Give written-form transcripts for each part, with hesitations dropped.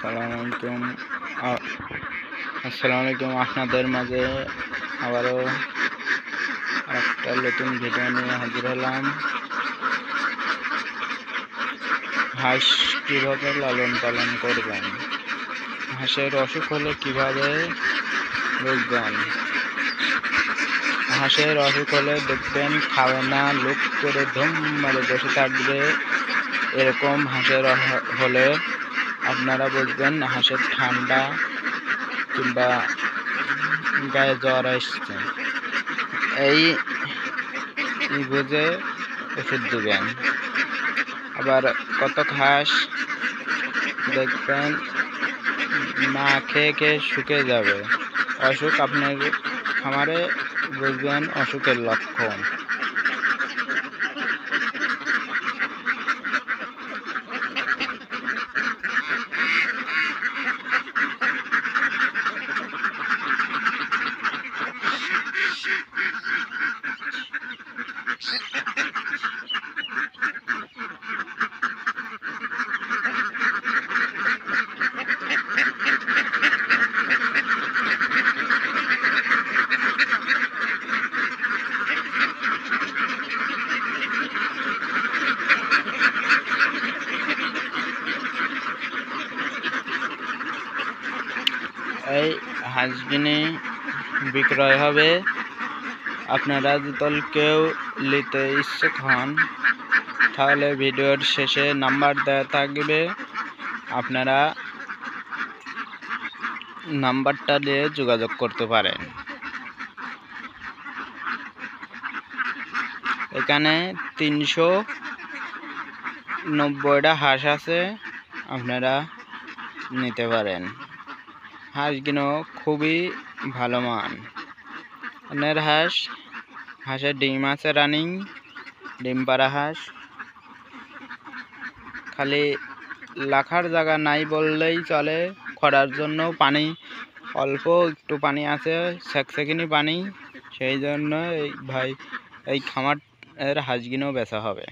আসসালামু আলাইকুম আপনাদের মাঝে আবারও একটা নতুন ভিডিও নিয়ে হাজির হলাম। হাঁস কিভাবে লালন পালন করবেন, হাঁসের অসুখ হলে কিভাবে বুঝবেন। হাঁসের অসুখ হলে দেখবেন খাবে না, লুক করে ধুম মেরে বসে থাকবে। এরকম হাঁসের হলে আপনারা বুঝবেন হাঁসের ঠান্ডা কিংবা গায়ে জ্বর আসছে। এই বুঝে ওষুধ দিবেন। আবার কত হাঁস দেখবেন না খেয়ে খেয়ে শুকিয়ে যাবে। অসুখ আপনার খামারে বুঝবেন অসুখের লক্ষণ। এই হাঁসগুলি বিক্রয় হবে। আপনারা যদি কেউ নিতে ইচ্ছুক হন তাহলে ভিডিওর শেষে নাম্বার দেওয়া থাকবে, আপনারা নাম্বারটা দিয়ে যোগাযোগ করতে পারেন। এখানে 390টা হাঁস আছে, আপনারা নিতে পারেন। হাঁসগুলো খুবই ভালো মান। আপনার হাঁসের ডিম আছে রানিং, ডিম পাড়া হাঁস। খালি রাখার জায়গা নাই বললেই চলে। খরার জন্য পানি অল্প একটু পানি আছে, সেকসেকিনি পানি, সেই জন্য এই খামারের হাঁসগুলো বেচা হবে।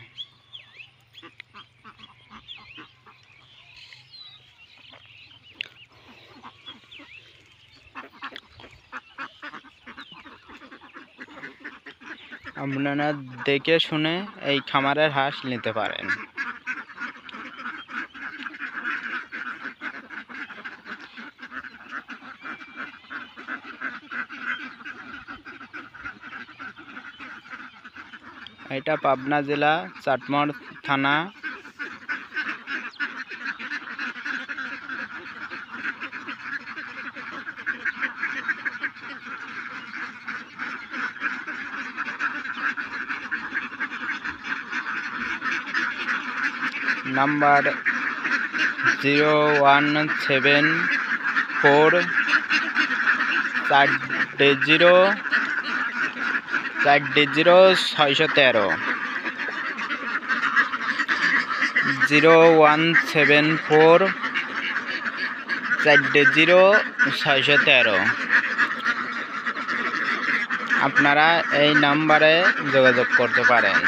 আপনারা দেখে শুনে এই খামারের হাঁস নিতে পারেন। এটা পাবনা জেলা চাটমোহর থানা। নাম্বার 01744 613 01744 613। আপনারা এই নাম্বারে যোগাযোগ করতে পারেন।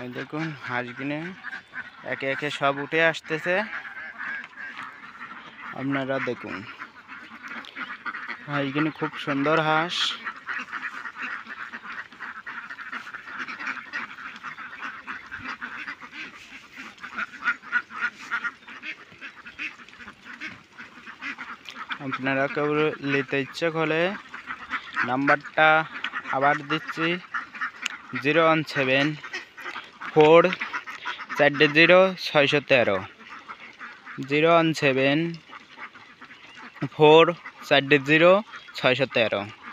এই দেখুন হাঁসগুলো একে একে সব উঠে আসতেছে। আপনারা দেখুন হাঁসগুলো খুব সুন্দর হাঁস। আপনারা কেউ নিতে ইচ্ছুক হলে নাম্বারটা আবার দিচ্ছি 01744 4 0 613 017 4 0 613